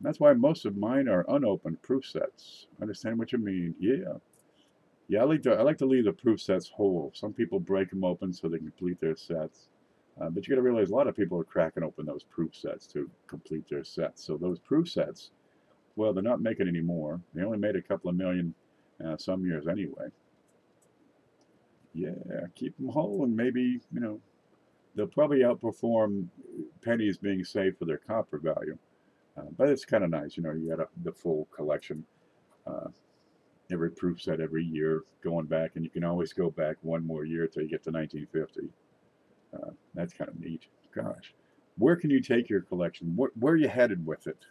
That's why most of mine are unopened proof sets. Understand what you mean? Yeah. Yeah, I like to leave the proof sets whole. Some people break them open so they can complete their sets. But you got to realize a lot of people are cracking open those proof sets to complete their sets. So those proof sets, well, they're not making any more. They only made a couple of million some years anyway. Yeah, keep them whole, and maybe, you know, they'll probably outperform pennies being saved for their copper value. But it's kind of nice, you know, you got the full collection, uh, every proof set every year going back, and you can always go back one more year till you get to 1950. That's kind of neat. Gosh, where can you take your collection? Where are you headed with it?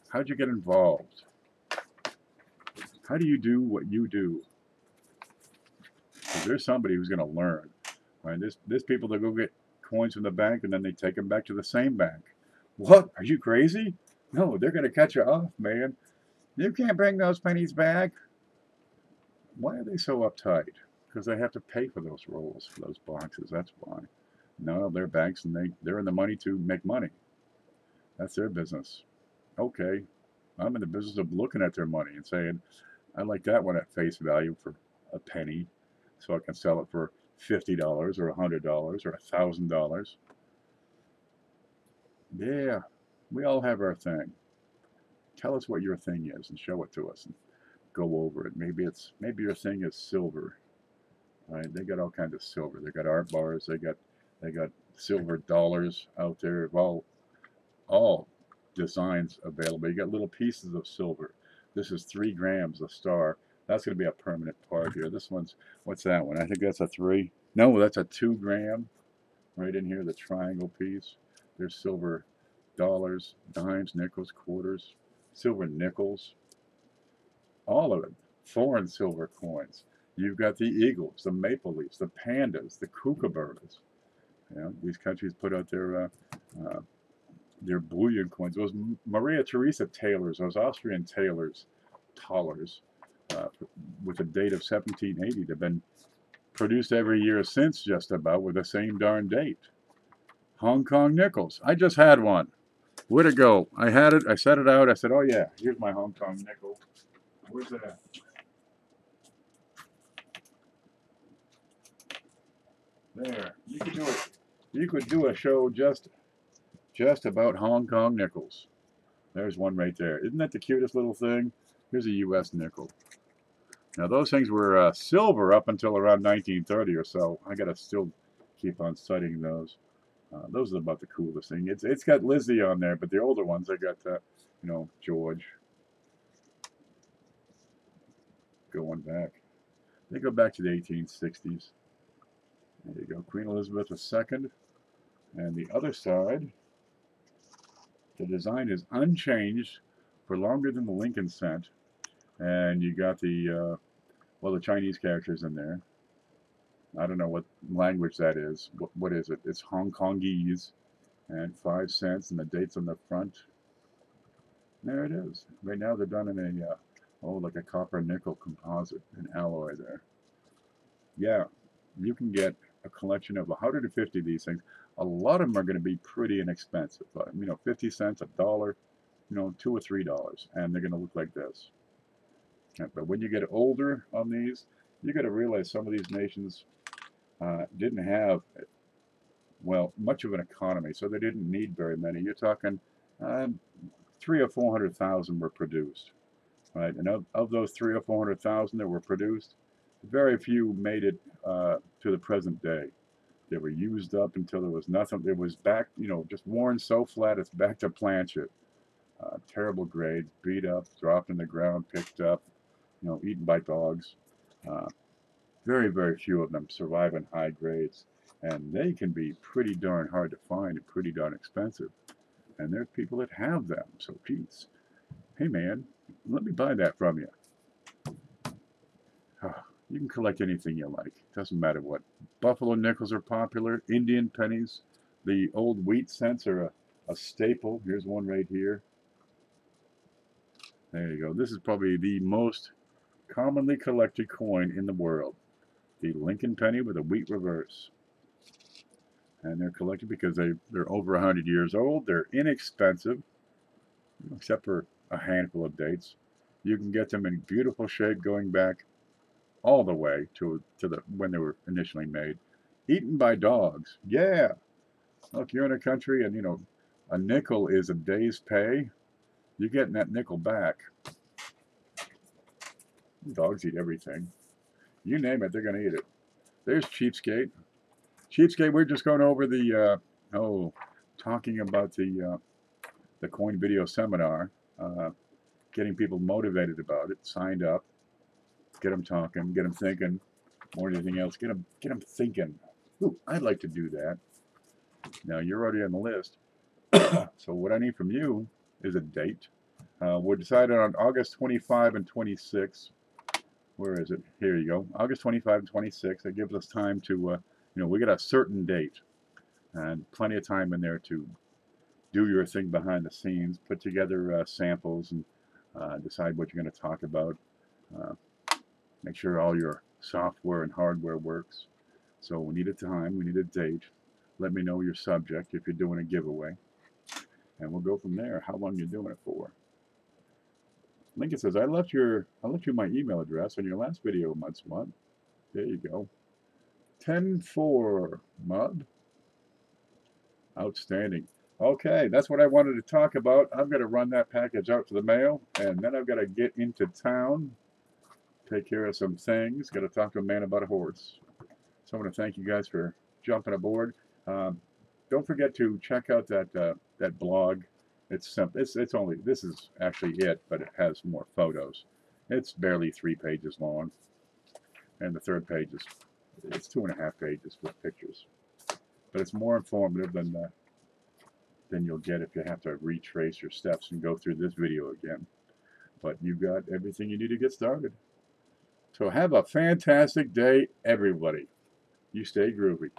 How'd you get involved? How do you do what you do? Because there's somebody who's going to learn. Right? There's people that go get coins from the bank and then they take them back to the same bank. What? Are you crazy? No, they're going to cut you off, man. You can't bring those pennies back. Why are they so uptight? Because they have to pay for those rolls, for those boxes. That's why. No, they're banks and they're in the money to make money. That's their business. Okay, I'm in the business of looking at their money and saying, I like that one at face value for a penny, so I can sell it for $50 or $100 or $1,000. Yeah, we all have our thing. Tell us what your thing is and show it to us and go over it. Maybe your thing is silver. Right? They got all kinds of silver. They got art bars. They got silver dollars out there. All designs available. You got little pieces of silver. This is 3 grams a star. That's going to be a permanent part here. This one's, what's that one? I think that's a 3. No, that's a 2 gram. Right in here, the triangle piece. There's silver dollars, dimes, nickels, quarters, silver nickels. All of it. Foreign silver coins. You've got the eagles, the maple leafs, the pandas, the kookaburras. You know, these countries put out their bullion coins. Those Maria Theresa tailors, those Austrian tailors, with a date of 1780, they've been produced every year since, just about, with the same darn date. Hong Kong nickels. I just had one. Where'd it go? I had it. I set it out. I said, oh yeah, here's my Hong Kong nickel. Where's it at? There. You could do a show just about Hong Kong nickels. There's one right there. Isn't that the cutest little thing? Here's a U.S. nickel. Now those things were silver up until around 1930 or so. I gotta still keep on studying those. Those are about the coolest thing. It's got Lizzie on there, but the older ones I got you know, George. Going back, they go back to the 1860s. There you go, Queen Elizabeth II. And the other side, the design is unchanged for longer than the Lincoln cent. And you got the Chinese characters in there. I don't know what language that is. What is it? It's Hong Kongese. And 5 cents, and the date's on the front. There it is. Right now they're done in like a copper nickel composite, an alloy there. Yeah, you can get a collection of 150 of these things. A lot of them are going to be pretty inexpensive. You know, 50 cents, $1, you know, $2 or $3, and they're going to look like this. But when you get older on these, you got to realize some of these nations didn't have, well, much of an economy, so they didn't need very many. You're talking 300,000 or 400,000 were produced, right? And of those 300,000 or 400,000 that were produced, very few made it to the present day. They were used up until there was nothing. It was back, you know, just worn so flat it's back to planchet. Terrible grades, beat up, dropped in the ground, picked up, you know, eaten by dogs. Very, very few of them survive in high grades, and they can be pretty darn hard to find and pretty darn expensive. And there's people that have them. So, geez, hey man, let me buy that from you. You can collect anything you like. Doesn't matter what. Buffalo nickels are popular. Indian pennies. The old wheat cents are a staple. Here's one right here. There you go. This is probably the most commonly collected coin in the world. The Lincoln penny with a wheat reverse. And they're collected because they're over 100 years old. They're inexpensive, except for a handful of dates. You can get them in beautiful shape going back all the way to when they were initially made. Eaten by dogs. Yeah. Look, you're in a country and, you know, a nickel is a day's pay. You're getting that nickel back. Dogs eat everything. You name it, they're going to eat it. There's Cheapskate. Cheapskate, we're just going over the, talking about the coin video seminar, getting people motivated about it, signed up, get them talking, get them thinking, more than anything else, get them thinking. Ooh, I'd like to do that. Now, you're already on the list. So what I need from you is a date. We're decided on August 25 and 26. Where is it? Here you go. August 25 and 26. That gives us time to, we got a certain date and plenty of time in there to do your thing behind the scenes, put together samples and decide what you're going to talk about. Make sure all your software and hardware works. So we need a time, we need a date. Let me know your subject if you're doing a giveaway. And we'll go from there, how long you're doing it for. Lincoln says, I left you my email address on your last video, Mud Smut. There you go. 10-4, Mud. Outstanding. Okay, that's what I wanted to talk about. I'm going to run that package out to the mail, and then I've got to get into town, take care of some things. Got to talk to a man about a horse. So I want to thank you guys for jumping aboard. Don't forget to check out that blog. It's simple. It's only, this is actually it, but it has more photos. It's barely 3 pages long, and the third page is, it's 2.5 pages with pictures. But it's more informative than you'll get if you have to retrace your steps and go through this video again. But you've got everything you need to get started. So have a fantastic day, everybody. You stay groovy.